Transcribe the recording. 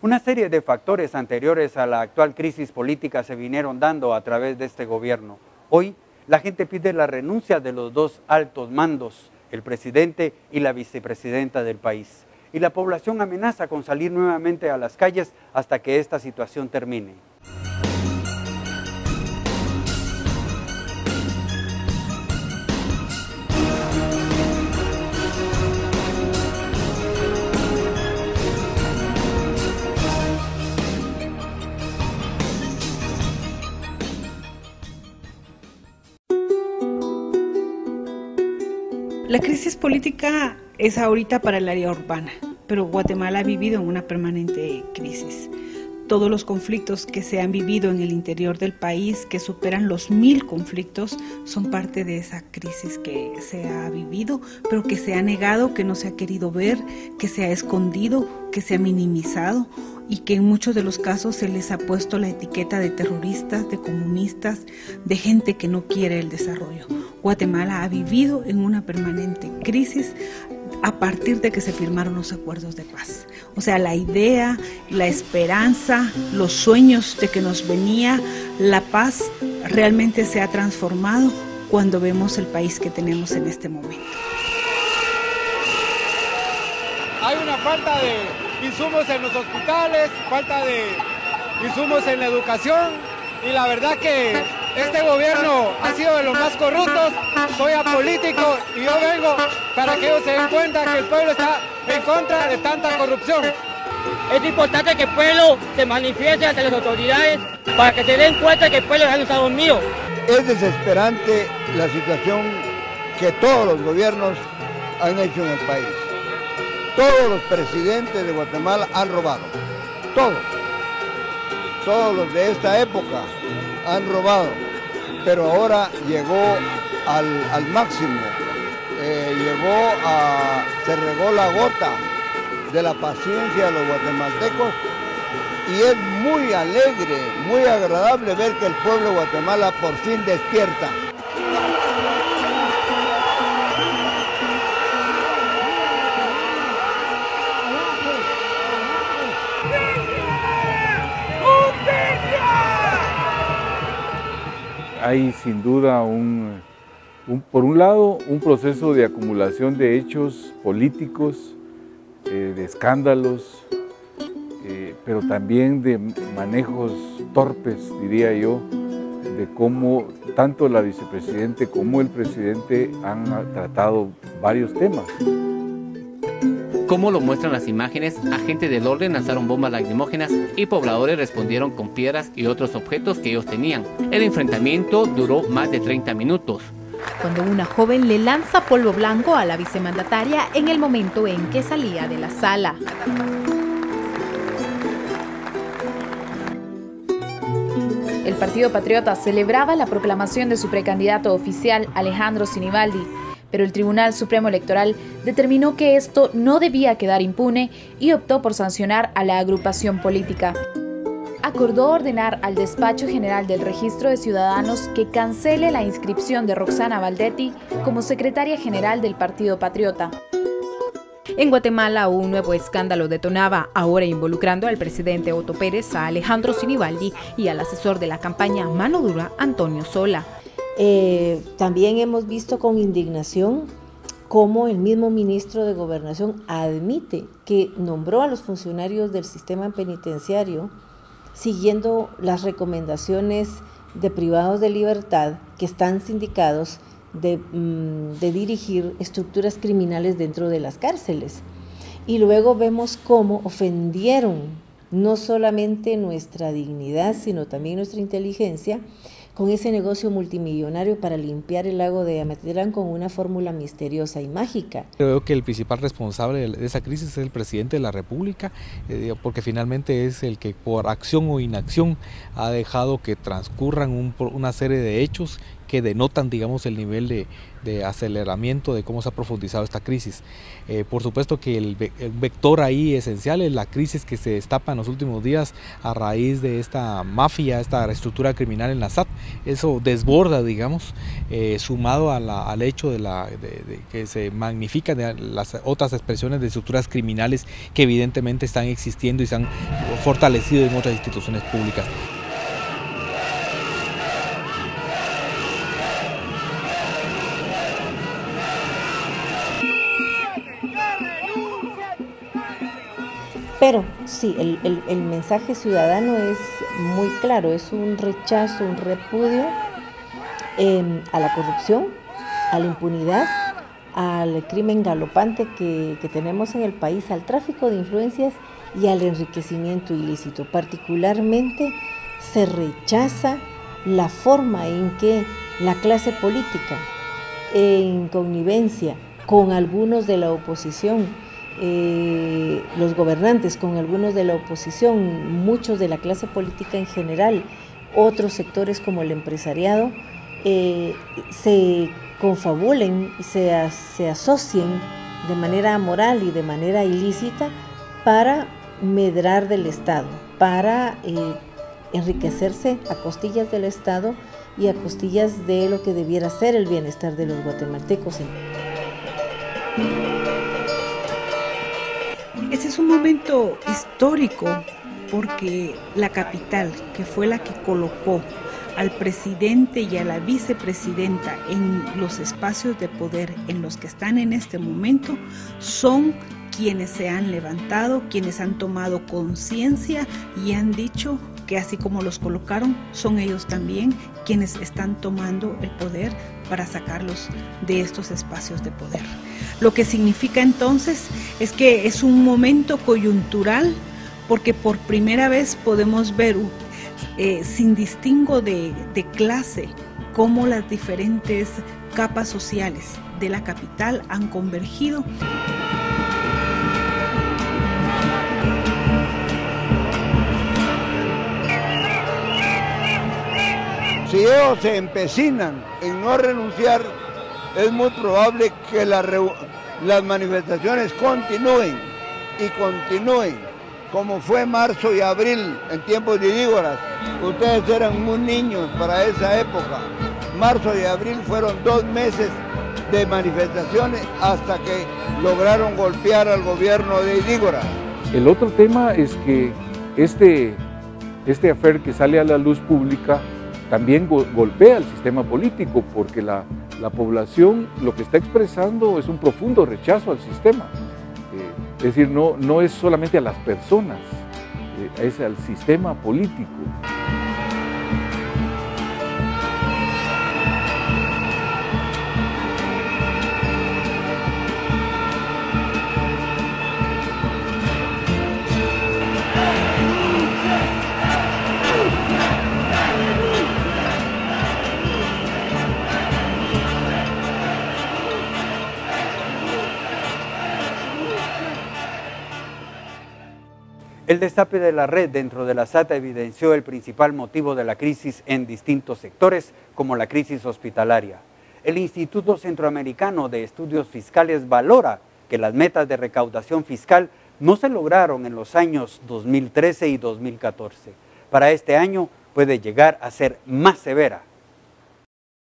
Una serie de factores anteriores a la actual crisis política se vinieron dando a través de este gobierno. Hoy, la gente pide la renuncia de los dos altos mandos, el presidente y la vicepresidenta del país. Y la población amenaza con salir nuevamente a las calles hasta que esta situación termine. La crisis política es ahorita para el área urbana, pero Guatemala ha vivido en una permanente crisis. Todos los conflictos que se han vivido en el interior del país, que superan los 1000 conflictos, son parte de esa crisis que se ha vivido, pero que se ha negado, que no se ha querido ver, que se ha escondido, que se ha minimizado y que en muchos de los casos se les ha puesto la etiqueta de terroristas, de comunistas, de gente que no quiere el desarrollo. Guatemala ha vivido en una permanente crisis a partir de que se firmaron los acuerdos de paz. O sea, la idea, la esperanza, los sueños de que nos venía la paz realmente se ha transformado cuando vemos el país que tenemos en este momento. Hay una falta de insumos en los hospitales, falta de insumos en la educación y la verdad que este gobierno ha sido de los más corruptos. Soy apolítico y yo vengo para que ellos se den cuenta que el pueblo está en contra de tanta corrupción. Es importante que el pueblo se manifieste ante las autoridades para que se den cuenta que el pueblo ya no está dormido. Es desesperante la situación que todos los gobiernos han hecho en el país. Todos los presidentes de Guatemala han robado, todos los de esta época han robado, pero ahora llegó al máximo, se regó la gota de la paciencia de los guatemaltecos y es muy alegre, muy agradable ver que el pueblo de Guatemala por fin despierta. Hay sin duda por un lado un proceso de acumulación de hechos políticos, de escándalos, pero también de manejos torpes, diría yo, de cómo tanto la vicepresidenta como el presidente han tratado varios temas. Como lo muestran las imágenes, agentes del orden lanzaron bombas lacrimógenas y pobladores respondieron con piedras y otros objetos que ellos tenían. El enfrentamiento duró más de 30 minutos. Cuando una joven le lanza polvo blanco a la vicemandataria en el momento en que salía de la sala. El Partido Patriota celebraba la proclamación de su precandidato oficial, Alejandro Sinibaldi, pero el Tribunal Supremo Electoral determinó que esto no debía quedar impune y optó por sancionar a la agrupación política. Acordó ordenar al Despacho General del Registro de Ciudadanos que cancele la inscripción de Roxana Valdetti como secretaria general del Partido Patriota. En Guatemala, un nuevo escándalo detonaba, ahora involucrando al presidente Otto Pérez, a Alejandro Sinibaldi y al asesor de la campaña Mano Dura, Antonio Sola. También hemos visto con indignación cómo el mismo ministro de Gobernación admite que nombró a los funcionarios del sistema penitenciario siguiendo las recomendaciones de privados de libertad que están sindicados de dirigir estructuras criminales dentro de las cárceles. Y luego vemos cómo ofendieron no solamente nuestra dignidad, sino también nuestra inteligencia, con ese negocio multimillonario para limpiar el lago de Amatitlán con una fórmula misteriosa y mágica. Creo que el principal responsable de esa crisis es el presidente de la República, porque finalmente es el que por acción o inacción ha dejado que transcurran una serie de hechos que denotan, digamos, el nivel de aceleramiento de cómo se ha profundizado esta crisis. Por supuesto que el vector ahí esencial es la crisis que se destapa en los últimos días a raíz de esta mafia, esta estructura criminal en la SAT. Eso desborda, digamos, sumado al hecho de que se magnifican las otras expresiones de estructuras criminales que evidentemente están existiendo y se han fortalecido en otras instituciones públicas. Pero sí, el mensaje ciudadano es muy claro, es un rechazo, un repudio a la corrupción, a la impunidad, al crimen galopante que tenemos en el país, al tráfico de influencias y al enriquecimiento ilícito. Particularmente se rechaza la forma en que la clase política, en connivencia con algunos de la oposición, los gobernantes con algunos de la oposición, muchos de la clase política en general, otros sectores como el empresariado, se confabulen y se asocien de manera amoral y de manera ilícita para medrar del Estado, para enriquecerse a costillas del Estado y a costillas de lo que debiera ser el bienestar de los guatemaltecos. Este es un momento histórico porque la capital, que fue la que colocó al presidente y a la vicepresidenta en los espacios de poder en los que están en este momento, son quienes se han levantado, quienes han tomado conciencia y han dicho que así como los colocaron, son ellos también quienes están tomando el poder para sacarlos de estos espacios de poder. Lo que significa entonces es que es un momento coyuntural porque por primera vez podemos ver sin distingo de clase cómo las diferentes capas sociales de la capital han convergido. Si ellos se empecinan en no renunciar, es muy probable que las manifestaciones continúen y continúen, como fue marzo y abril en tiempos de Idígoras. Ustedes eran muy niños para esa época. Marzo y abril fueron 2 meses de manifestaciones hasta que lograron golpear al gobierno de Idígoras. El otro tema es que este affair que sale a la luz pública también golpea al sistema político, porque la población lo que está expresando es un profundo rechazo al sistema. Es decir, no es solamente a las personas, es al sistema político. El destape de la red dentro de la SATA evidenció el principal motivo de la crisis en distintos sectores, como la crisis hospitalaria. El Instituto Centroamericano de Estudios Fiscales valora que las metas de recaudación fiscal no se lograron en los años 2013 y 2014. Para este año puede llegar a ser más severa